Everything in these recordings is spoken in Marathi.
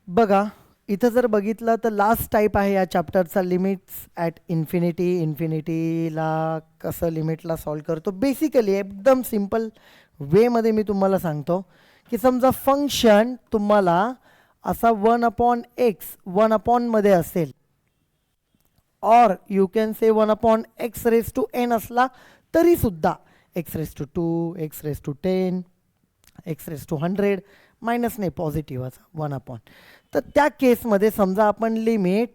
बघा इथं जर बघितलं तर लास्ट टाईप आहे या चॅप्टरचा लिमिट्स ॲट इन्फिनिटी. इन्फिनिटीला कसं लिमिटला सॉल्व करतो बेसिकली एकदम सिम्पल वेमध्ये मी तुम्हाला सांगतो की समजा फंक्शन तुम्हाला असा 1/x 1/मध्ये असेल और यू कॅन से 1/x⁴n असला तरीसुद्धा x⁴2 x⁴10 x⁴100 मायनस नाही पॉझिटिव्हचा 1/. तर त्या केसमध्ये समजा आपण limit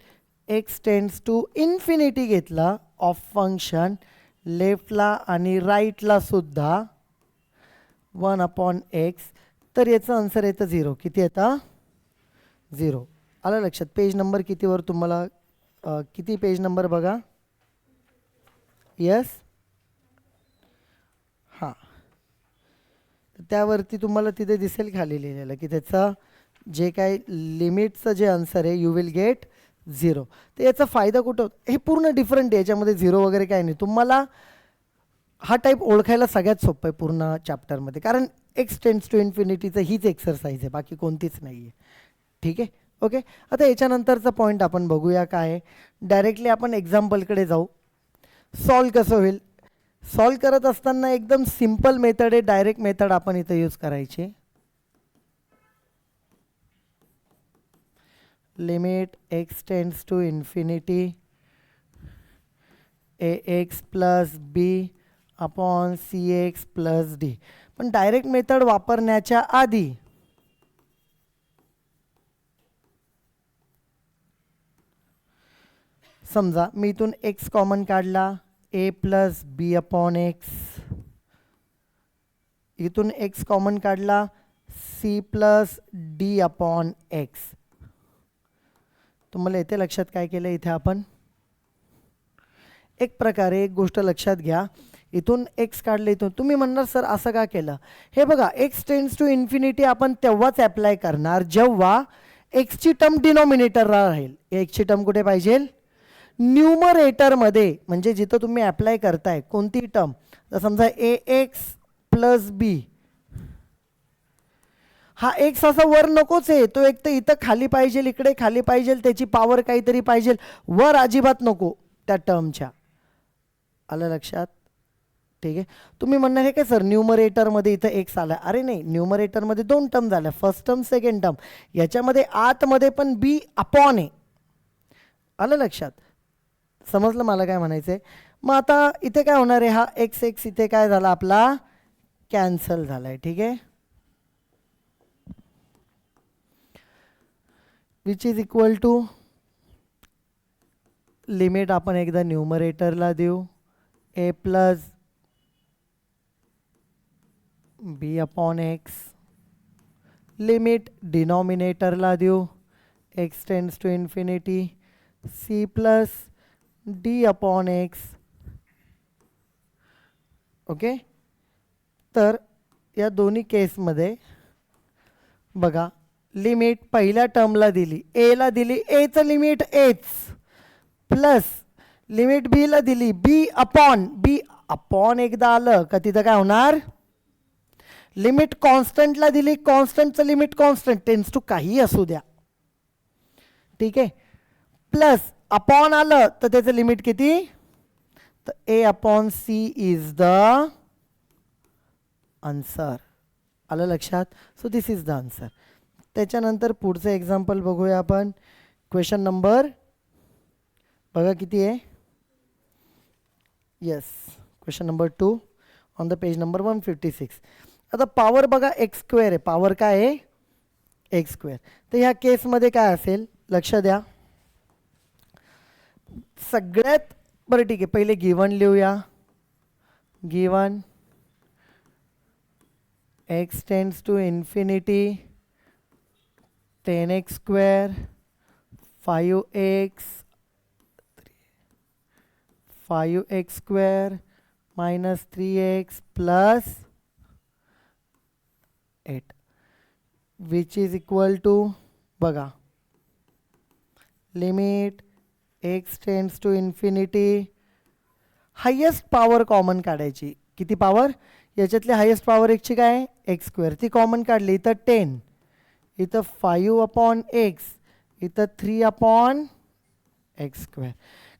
x tends to infinity घेतला ऑफ फंक्शन लेफ्टला आणि राईटला सुद्धा 1/x तर याचं आन्सर येतं 0. किती येतं 0. आलं लक्षात. पेज नंबर कितीवर तुम्हाला किती पेज नंबर बघा. यस हां त्यावरती तुम्हाला तिथे दिसेल खाली लिहिलेलं की त्याचं जे काय लिमिटचं जे आन्सर आहे यू विल गेट 0. तर याचा फायदा कुठं हे पूर्ण डिफरंट आहे याच्यामध्ये 0 वगैरे काय नाही. तुम्हाला हा टाईप ओळखायला सगळ्यात सोपं आहे पूर्ण चॅप्टरमध्ये कारण x टेंड्स टू इन्फिनिटीचं हीच एक्सरसाइज आहे बाकी कोणतीच नाही आहे. ठीक आहे ओके. आता याच्यानंतरचा पॉईंट आपण बघूया काय आहे. डायरेक्टली आपण एक्झाम्पलकडे जाऊ. सॉल्व कसं होईल. सॉल्व करत असताना एकदम सिम्पल मेथड आहे. डायरेक्ट मेथड आपण इथं यूज करायची. Limit x tends to infinity ax plus b upon cx plus d. पण डायरेक्ट मेथड वापरण्याच्या आधी समजा मी इथून x कॉमन काढला a plus B upon X. इथून x कॉमन काढला c plus D upon X. तुम्हाला येते लक्षात काय केलं इथे आपण एक प्रकारे एक गोष्ट लक्षात घ्या. इथून x काढले इथून तुम्ही म्हणणार सर असं का केलं. हे बघा x टेंड्स टू इन्फिनिटी आपण तेव्हाच अप्लाय करणार जेव्हा x ची टर्म डिनॉमिनेटरला राहील. x ची टर्म कुठे पाहिजे न्यूमरेटरमध्ये. म्हणजे जिथं तुम्ही अप्लाय करताय कोणती टर्म तर समजा ax प्लस बी हा x असा वर नकोच आहे. तो एक तर इथं खाली पाहिजे इकडे खाली पाहिजे त्याची पॉवर काहीतरी पाहिजे वर अजिबात नको त्या टर्मच्या. आलं लक्षात. ठीक आहे. तुम्ही म्हणणार हे काय सर न्यूमरेटरमध्ये इथं x आला. अरे नाही न्यूमरेटरमध्ये 2 टर्म झाल्या फर्स्ट टर्म सेकंड टर्म. याच्यामध्ये आतमध्ये पण b अपॉन आहे. आलं लक्षात. समजलं मला काय म्हणायचं आहे. मग आता इथे काय होणार आहे हा x इथे काय झाला आपला कॅन्सल झाला आहे. ठीक आहे. Which is equal to limit आपण एकदा न्यूमरेटरला देऊ a plus B upon x. Limit डिनॉमिनेटरला देऊ x tends to infinity c plus D upon x. Okay. तर या दोन्ही केसमध्ये बघा लिमिट पहिल्या टर्मला दिली एला दिली एचं लिमिट एच प्लस लिमिट बीला दिली बी अपॉन एकदा आलं का तिथं काय होणार लिमिट कॉन्स्टंटला दिली कॉन्स्टंटचं लिमिट कॉन्स्टंट टेंड्स टू काही असू द्या. ठीक आहे. प्लस अपॉन आलं तर त्याचं लिमिट किती तर a upon C is the answer. आलं लक्षात. So this is the answer. त्याच्यानंतर पुढचं एक्झाम्पल बघूया आपण. क्वेश्चन नंबर बघा किती आहे. Yes question number 2 on the page number 156. आता पॉवर बघा x² आहे. पॉवर काय आहे x². तर ह्या केसमध्ये काय असेल लक्ष द्या. सगळ्यात बरं ठीक आहे पहिले गिवन लिहूया. Given x tends to infinity 10x² 5x² minus 3x plus 8 which is equal to बघा limit x tends to infinity highest power common काढायची. किती पॉवर याच्यातली हायेस्ट पॉवर x ची काय x² ती कॉमन काढली तर 10 इथं 5/x, इथं 3/x².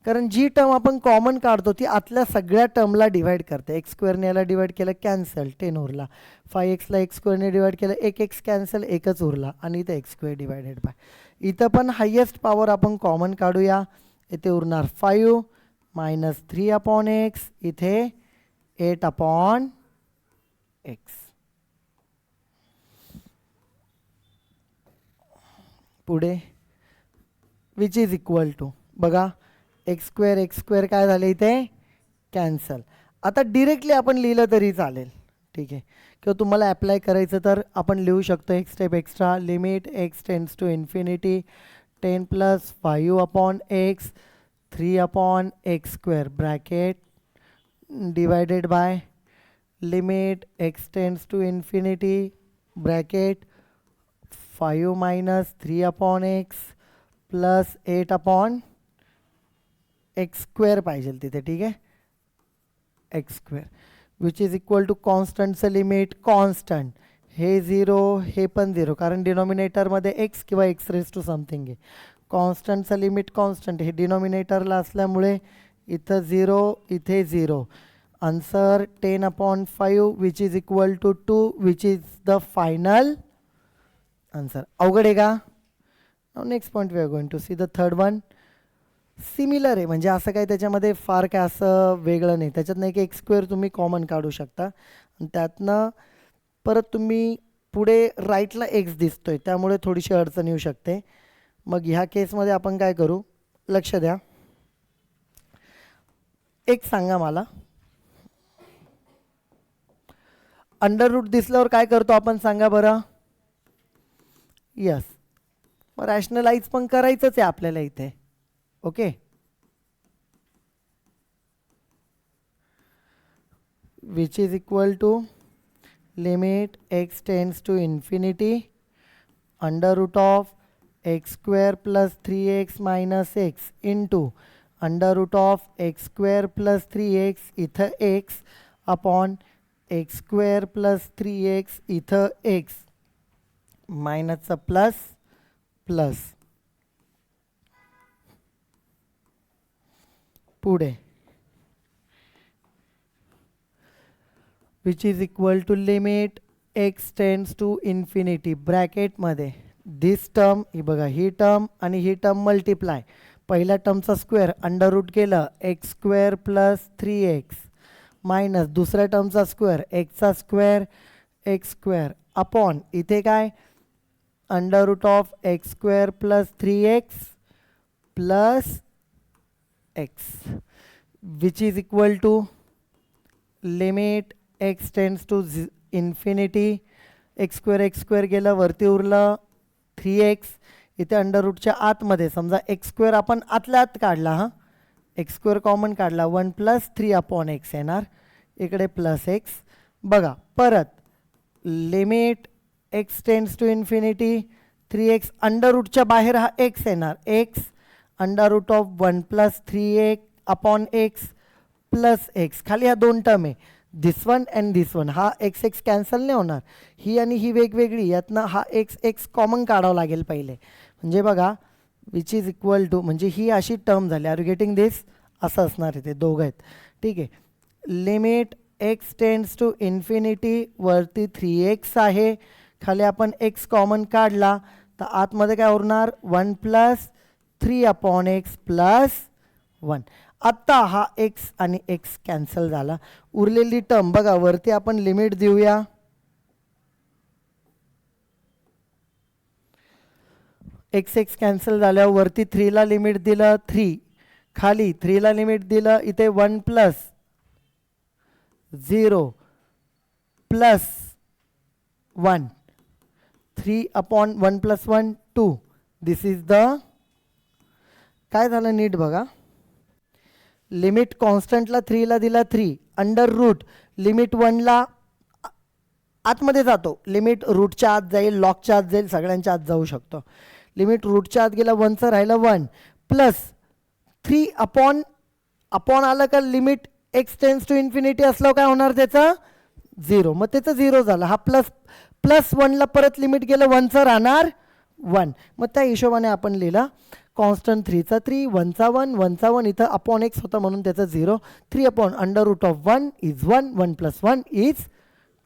कारण जी टर्म आपण कॉमन काढतो ती आतल्या सगळ्या टर्मला डिवाइड करते. x² याला डिवाइड केलं कॅन्सल 10 उरला. 5x ला x² डिवाइड केलं 1x कॅन्सल 1च उरला आणि इथं x² डिवायडेड बाय. इथं पण हायेस्ट पॉवर आपण कॉमन काढूया. इथे उरणार 5 मायनस 3/x, इथे 8/x. पुढे विच इज इक्वल टू बघा x² काय झालं इथे कॅन्सल. आता डिरेक्टली आपण लिहिलं तरी चालेल, ठीक आहे. किंवा तुम्हाला अप्लाय करायचं तर आपण लिहू शकतो एक step extra. Limit x tends to infinity 10 + 5/x 3/x² bracket divided by limit x tends to infinity bracket 5 - 3/x plus 8/x² पाहिजे तिथे, ठीक आहे. x² which is equal to कॉन्स्टंटचं लिमिट कॉन्स्टंट, हे 0 हे पण 0 कारण डिनॉमिनेटरमध्ये x किंवा x⁻⁻ आहे. कॉन्स्टंटचं लिमिट कॉन्स्टंट हे डिनॉमिनेटरला असल्यामुळे इथं 0 इथे 0. Answer 10/5 which is equal to 2 which is the final answer. अवघड आहे का? Next point we are going to see the third one. Similar आहे, म्हणजे असं काही त्याच्यामध्ये फार काय असं वेगळं नाही. त्याच्यातनं एक x² तुम्ही कॉमन काढू शकता आणि त्यातनं परत तुम्ही पुढे राईटला x दिसतोय त्यामुळे थोडीशी अडचण येऊ शकते. मग ह्या केसमध्ये आपण काय करू, लक्ष द्या. एक सांगा मला, अंडर रूट दिसल्यावर काय करतो आपण सांगा बरं. यस, मग रॅशनलाइज पण करायचंच आहे आपल्याला इथे. Okay, which is equal to limit x tends to infinity √of x² + 3x - x into √of x² + 3x इथं x अपॉन x² + 3x इथं x मायनसचा प्लस प्लस. पुढे which is equal to limit x tends to infinity ब्रॅकेटमध्ये दिस टर्म, ही बघा ही टर्म आणि ही टर्म मल्टिप्लाय. पहिल्या टर्मचा स्क्वेअर अंडर रूट केलं x² + 3x मायनस दुसऱ्या टर्मचा स्क्वेअर एक्सचा स्क्वेअर x² अपॉन इथे काय √of x² + 3x + x which is equal to limit x tends to infinity x² गेलं वरती उरलं 3x. इथे अंडररूटच्या आतमध्ये समजा x² आपण आतल्या आत काढला, हां x² कॉमन काढला 1 + 3/x येणार, इकडे प्लस x. बघा परत limit x tends to infinity 3x अंडररूटच्या बाहेर हा x येणार, x √of 1 + 3x plus x. खाली ह्या दोन टर्म आहे, दिस वन अँड दिस वन. हा x कॅन्सल नाही होणार, ही आणि ही वेगवेगळी, यातनं हा x कॉमन काढावं लागेल पहिले. म्हणजे बघा विच इज इक्वल टू, म्हणजे ही अशी टर्म झाली. Are you getting this? असं असणार आहे, ते दोघं आहेत, ठीक आहे. Limit x tends to infinity वरती 3x आहे, खाली आपण x कॉमन काढला तर आतमध्ये काय उरणार 1 + 3/x + 1. आत्ता हा x आणि x कॅन्सल झाला. उरलेली टर्म बघा वरती आपण लिमिट देऊया. x कॅन्सल झाल्यावर वरती 3 ला लिमिट दिलं 3, खाली 3 ला लिमिट दिलं इथे 1 + 0 + 1 3/1 + 1 2. दिस इज द, काय झालं नीट बघा. लिमिट कॉन्स्टंटला 3 ला दिला 3 अंडर रूट लिमिट 1 ला आतमध्ये जातो, लिमिट रूटच्या आत जाईल, लॉकच्या आत जाईल, सगळ्यांच्या आत जाऊ शकतो. लिमिट रूटच्या आत गेला 1चं राहिलं 1 प्लस 3/अपॉन आलं का limit x tends to infinity असलं काय होणार त्याचं 0. मग त्याचं 0 झालं. हा प्लस प्लस 1ला परत लिमिट गेलं 1चं राहणार 1. मग त्या हिशोबाने आपण लिहिलं कॉन्स्टंट 3चा 3, 1चा 1, 1चा 1, इथं अपॉन एक्स होता म्हणून त्याचं 0, 3 upon under root of 1 is 1, 1 plus 1 is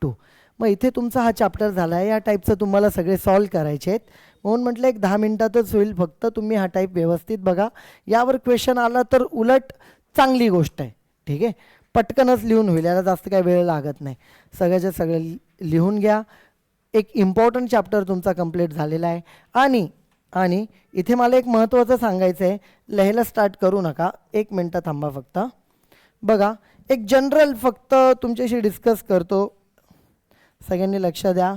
2. मग इथे तुमचा हा चॅप्टर झाला आहे. या टाईपचं तुम्हाला सगळे सॉल्व करायचे आहेत म्हणून म्हटलं एक 10 मिनिटातच होईल. फक्त तुम्ही हा टाईप व्यवस्थित बघा. यावर क्वेश्चन आला तर उलट चांगली गोष्ट आहे. ठीक आहे, पटकनच लिहून होईल, याला जास्त काही वेळ लागत नाही. सगळ्याच्या सगळं लिहून घ्या. एक इम्पॉर्टंट चॅप्टर तुमचा कंप्लीट झालेला आहे. आणि इथे मला एक महत्त्वाचं सांगायचं आहे, लिहायला स्टार्ट करू नका, 1 मिनटं थांबा फक्त. बघा, एक जनरल फक्त तुमच्याशी डिस्कस करतो, सगळ्यांनी लक्ष द्या.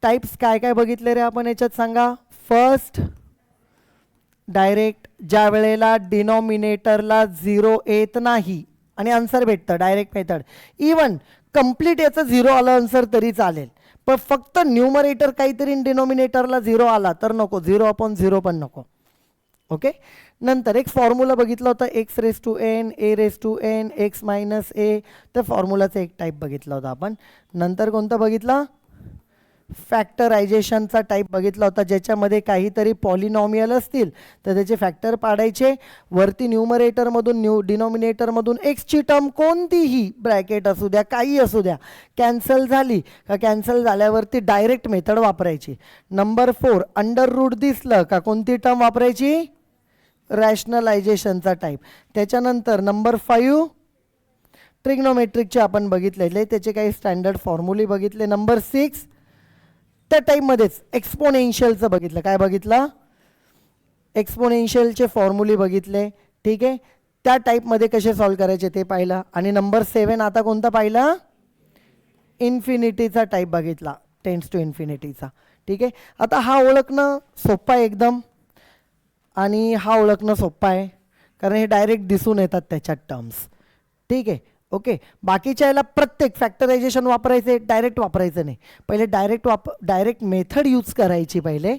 टाइप्स काय काय बघितले रे आपण याच्यात सांगा. फर्स्ट, डायरेक्ट, ज्या वेळेला डिनॉमिनेटरला 0 येत नाही आणि आन्सर भेटतं, डायरेक्ट मेथड. इवन कंप्लीट याचं 0 आलं आन्सर तरी चालेल, पण फक्त न्यूमरेटर काहीतरी डिनॉमिनेटरला 0 आला तर नको, 0/0 पण नको. ओके. नंतर एक फॉर्म्युला बघितला होता, x⁴n, a⁴n, x - a. तर फॉर्म्युलाचा एक टाईप बघितला होता आपण. नंतर कोणता बघितला, फॅक्टरायझेशनचा टाईप बघितला होता, ज्याच्यामध्ये काहीतरी पॉलिनॉमियल असतील तर त्याचे फॅक्टर पाडायचे. वरती न्यूमरेटरमधून डिनॉमिनेटरमधून एक्सची टर्म कोणतीही, ब्रॅकेट असू द्या, काही असू द्या, कॅन्सल झाली का कॅन्सल झाल्यावरती डायरेक्ट मेथड वापरायची. नंबर 4, अंडर रूट दिसलं का कोणती टर्म वापरायची, रॅशनलायझेशनचा टाईप. त्याच्यानंतर नंबर 5, ट्रिग्नोमेट्रिकचे आपण बघितलेले, त्याचे काही स्टँडर्ड फॉर्म्युले बघितले. नंबर 6, त्या टाईपमध्येच एक्सपोनेन्शियलचं बघितलं. काय बघितलं, एक्सपोनेन्शियलचे फॉर्म्युले बघितले. ठीक आहे, त्या टाईपमध्ये कसे सॉल्व करायचे ते पाहिलं. आणि नंबर 7 आता कोणता पाहिला, इन्फिनिटीचा टाईप बघितला, टेन्स टू इन्फिनिटीचा. ठीक आहे, आता हा ओळखणं सोपं आहे एकदम, आणि हा ओळखणं सोपं आहे कारण हे डायरेक्ट दिसून येतात त्याच्यात टर्म्स. ठीक आहे, ओके. बाकीच्या याला प्रत्येक फॅक्टरायझेशन वापरायचे, डायरेक्ट वापरायचं नाही. पहिले डायरेक्ट मेथड यूज करायची, पहिले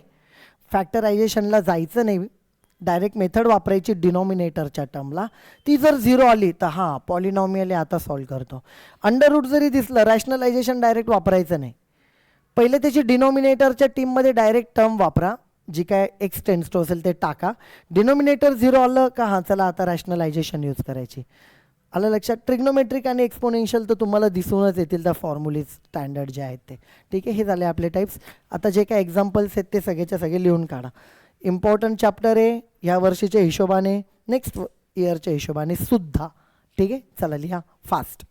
फॅक्टरायझेशनला जायचं नाही, डायरेक्ट मेथड वापरायची डिनॉमिनेटरच्या टर्मला. ती जर 0 आली तर हां पॉलिनॉमियल आहे, आता सॉल्व करतो. अंडर रूट जरी दिसलं, रॅशनलायझेशन डायरेक्ट वापरायचं नाही, पहिले त्याची डिनॉमिनेटरच्या टीममध्ये डायरेक्ट टर्म वापरा, जी काय एक्स टेन्स टू असेल ते टाका. डिनॉमिनेटर 0 आलं का हां चला आता रॅशनलायझेशन यूज करायची. आलं लक्षात. ट्रिग्नोमेट्रिक आणि एक्सपोनेन्शियल तर तुम्हाला दिसूनच येतील त्या फॉर्म्युले स्टँडर्ड जे आहेत ते. ठीक आहे, हे झाले आपले टाईप्स. आता जे काय एक्झाम्पल्स आहेत ते सगळेच्या सगळे लिहून काढा. इम्पॉर्टंट चॅप्टर आहे ह्या वर्षीच्या हिशोबाने, नेक्स्ट इयरच्या हिशोबाने सुद्धा. ठीक आहे, चला लिहा फास्ट.